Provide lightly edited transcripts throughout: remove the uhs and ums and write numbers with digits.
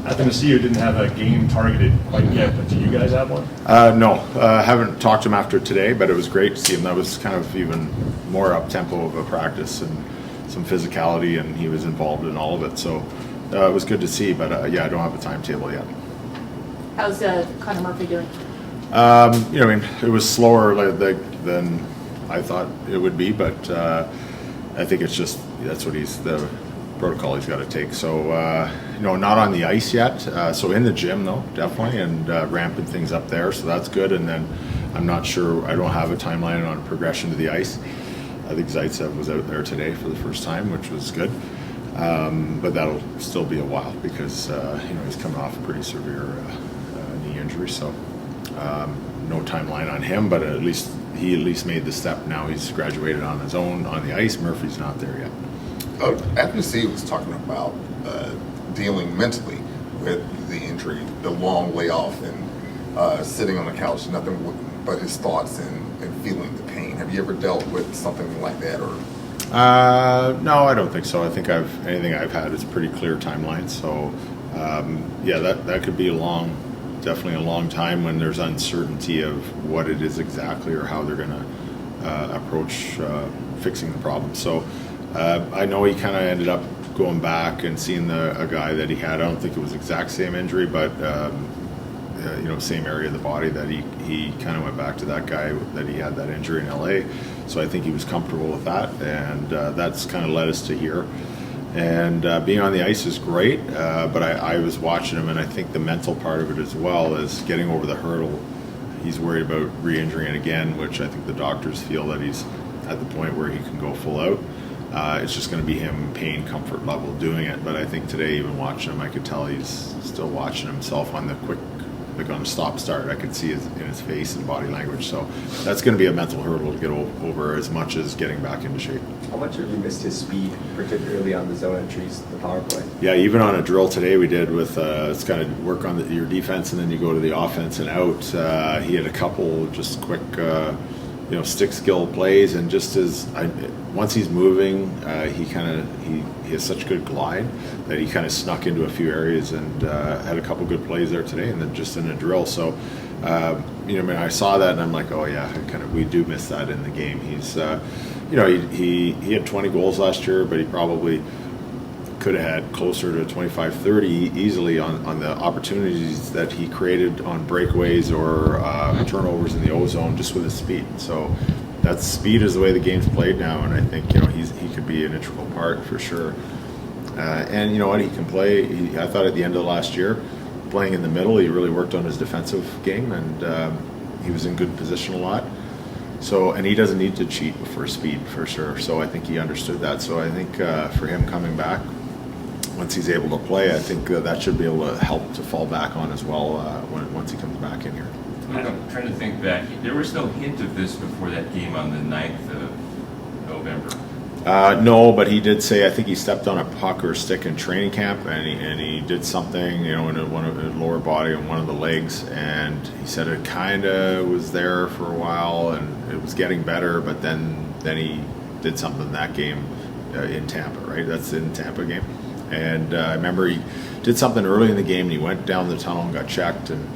Athanasiou didn't have a game targeted quite yet, but do you guys have one? No, haven't talked to him after today, but it was great to see him. That was kind of even more up-tempo of a practice and some physicality, and he was involved in all of it. So it was good to see, but yeah, I don't have a timetable yet. How's Connor Murphy doing? You know, I mean, it was slower than I thought it would be, but I think it's just that's what the protocol he's got to take. So you know, not on the ice yet. So in the gym though, definitely, and ramping things up there. So that's good. And then I'm not sure. I don't have a timeline on progression to the ice. I think Zaitsev was out there today for the first time, which was good. But that'll still be a while because you know, he's coming off a pretty severe knee injury. So no timeline on him, but he at least made the step. Now he's graduated on his own on the ice. Murphy's not there yet. Athanasiou was talking about dealing mentally with the injury, the long layoff, and sitting on the couch, nothing but his thoughts and feeling the pain. Have you ever dealt with something like that, or? No, I don't think so. I think anything I've had is a pretty clear timeline. So yeah, that could be definitely a long time when there's uncertainty of what it is exactly or how they're going to approach fixing the problem. So I know he kind of ended up going back and seeing a guy that he had. I don't think it was exact same injury, but you know, same area of the body that he kind of went back to that guy that he had that injury in LA. So I think he was comfortable with that, and that's kind of led us to here. And being on the ice is great, but I was watching him, and I think the mental part of it as well is getting over the hurdle. He's worried about re-injuring it again, which I think the doctors feel that he's at the point where he can go full out. It's just going to be him pain comfort level doing it. But I think today, even watching him, I could tell he's still watching himself on the quick, like on a stop start. I could see it in his face and body language. So that's going to be a mental hurdle to get over as much as getting back into shape. How much have you missed his speed, particularly on the zone entries, the power play? Yeah, even on a drill today we did with it's kind of work on your defense and then you go to the offense and out. He had a couple just quick, you know, stick skill plays, and just once he's moving, he has such good glide that he kind of snuck into a few areas and had a couple good plays there today, and then just in a drill. So you know, I mean, I saw that and I'm like, oh yeah, we do miss that in the game. He's you know, he had 20 goals last year, but he probably could have had closer to 25, 30 easily on the opportunities that he created on breakaways or turnovers in the O-zone just with his speed. So that speed is the way the game's played now, and I think, you know, he could be an integral part for sure. And you know what, he can play. I thought at the end of last year, playing in the middle, he really worked on his defensive game, and he was in good position a lot. So, and he doesn't need to cheat for speed for sure. So I think he understood that. So I think for him coming back, once he's able to play, I think that should be able to help to fall back on as well once he comes back in here. I'm trying to think back. There was no hint of this before that game on the 9th of November. No, but he did say, I think he stepped on a puck or stick in training camp, and he did something, you know, in one of his lower body on one of the legs, and he said it kind of was there for a while, and it was getting better, but then he did something in that game in Tampa, right? That's in Tampa game. And I remember he did something early in the game, and he went down the tunnel and got checked, and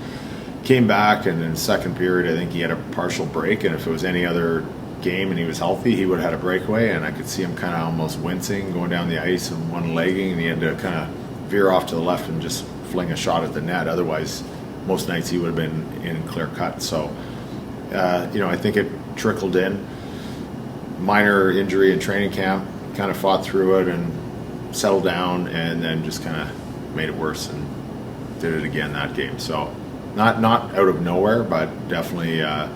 came back, and in the second period, I think he had a partial break, and if it was any other game and he was healthy, he would have had a breakaway, and I could see him kind of almost wincing going down the ice and one-legging, and he had to kind of veer off to the left and just fling a shot at the net. Otherwise, most nights he would have been in clear cut. So, you know, I think it trickled in. Minor injury in training camp, kind of fought through it and settled down, and then just kind of made it worse and did it again that game. So, not out of nowhere, but definitely I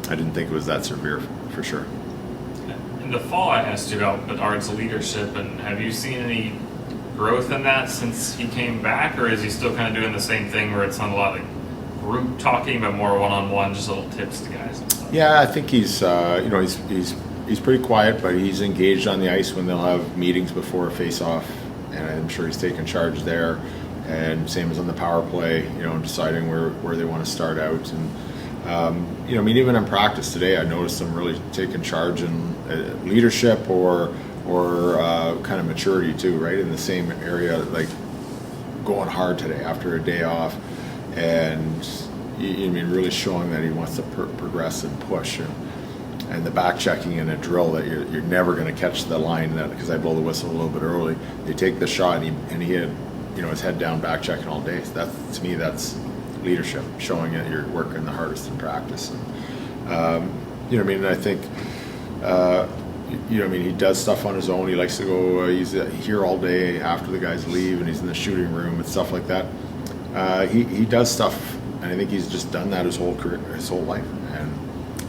didn't think it was that severe for sure. In the fall, I asked you about Bedard's leadership, and have you seen any growth in that since he came back, or is he still kind of doing the same thing where it's not a lot of group talking, but more one-on-one, just little tips to guys? Yeah, I think he's you know, he's pretty quiet, but he's engaged on the ice when they'll have meetings before a face-off, and I'm sure he's taking charge there. And same as on the power play, you know, deciding where they want to start out. And you know, I mean, even in practice today, I noticed him really taking charge in leadership or kind of maturity too, right? In the same area, like going hard today after a day off, and I mean really showing that he wants to progress and push, and the back checking in a drill that you're never going to catch the line, that because I blow the whistle a little bit early. They take the shot and he had his head down back checking all day. So to me that's leadership, showing that you're working the hardest in practice. And, I think he does stuff on his own. He likes to go. He's here all day after the guys leave, and he's in the shooting room and stuff like that. He does stuff, and I think he's just done that his whole career, his whole life. And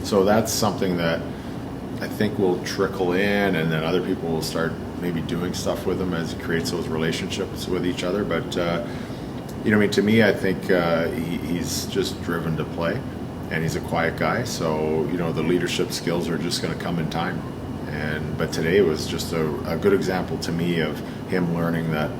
so that's something that I think will trickle in, and then other people will start maybe doing stuff with him as he creates those relationships with each other. But to me, I think he's just driven to play, and he's a quiet guy. So the leadership skills are just going to come in time. But today was just a good example to me of him learning that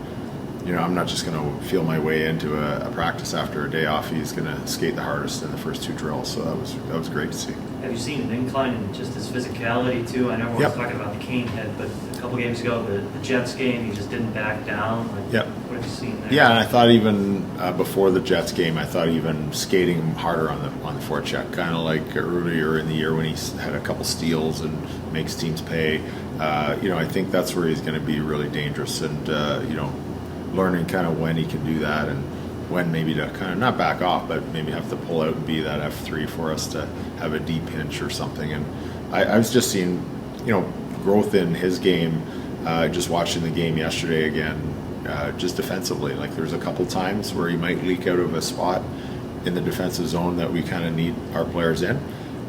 I'm not just going to feel my way into a practice after a day off. He's going to skate the hardest in the first 2 drills. So that was great to see. Have you seen an incline in just his physicality too? I know we're talking about the cane head, but a couple games ago, the Jets game, he just didn't back down. What have you seen there? Yeah, and I thought even before the Jets game, I thought even skating harder on the forecheck, kind of like earlier in the year when he had a couple steals and makes teams pay. I think that's where he's going to be really dangerous, and learning kind of when he can do that and when maybe to kind of not back off, but maybe have to pull out and be that F3 for us to have a deep pinch or something. And I was just seeing, growth in his game, just watching the game yesterday again, just defensively. Like there's a couple times where he might leak out of a spot in the defensive zone that we kind of need our players in.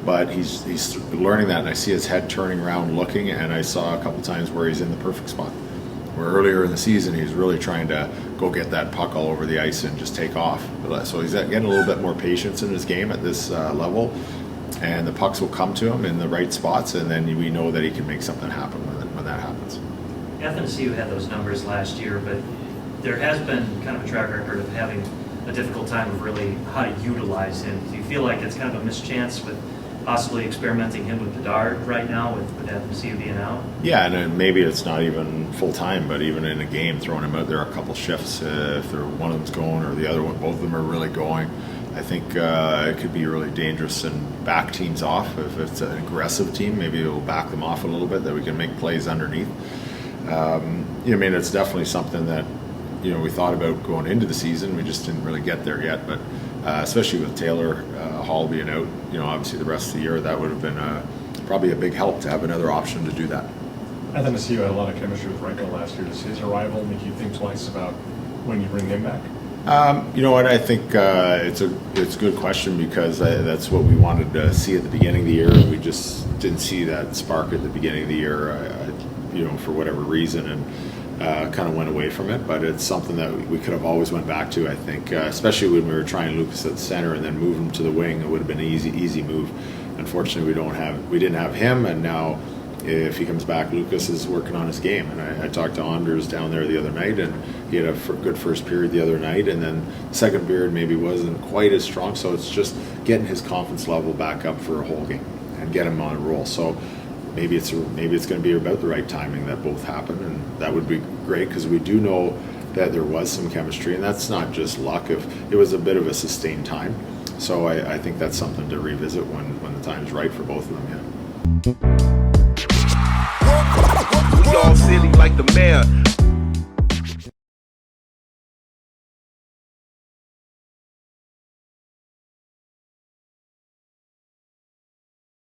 But he's learning that, and I see his head turning around looking, and I saw a couple times where he's in the perfect spot. Where earlier in the season he was really trying to go get that puck all over the ice and just take off. So he's getting a little bit more patience in his game at this level, and the pucks will come to him in the right spots, and then we know that he can make something happen when that happens. Athanasiou had those numbers last year, but there has been kind of a track record of having a difficult time of really how to utilize him. Do you feel like it's kind of a mischance with possibly experimenting him with Bedard right now with Athanasiou being out? Yeah, and maybe it's not even full time, but even in a game, throwing him out there a couple shifts, if one of them's going or the other one, both of them are really going, I think it could be really dangerous and back teams off. If it's an aggressive team, maybe it'll back them off a little bit that we can make plays underneath. It's definitely something that we thought about going into the season. We just didn't really get there yet, but especially with Taylor Hall being out, obviously the rest of the year, that would have been probably a big help to have another option to do that. Athanasiou had a lot of chemistry with Renko last year. Does his arrival make you think twice about when you bring him back? You know what? I think it's a good question, because that's what we wanted to see at the beginning of the year. We just didn't see that spark at the beginning of the year, for whatever reason, and kind of went away from it. But it's something that we could have always went back to, I think, especially when we were trying Lucas at the center and then move him to the wing. It would have been an easy move. Unfortunately, we didn't have him, and now if he comes back, Lucas is working on his game. And I talked to Anders down there the other night, and he had a good first period the other night, and then the second period maybe wasn't quite as strong. So it's just getting his confidence level back up for a whole game and get him on a roll. So maybe it's going to be about the right timing that both happen, and that would be great, because we do know that there was some chemistry, and that's not just luck. If it was a bit of a sustained time, so I think that's something to revisit when the time's right for both of them. Yeah. We all silly like the mayor.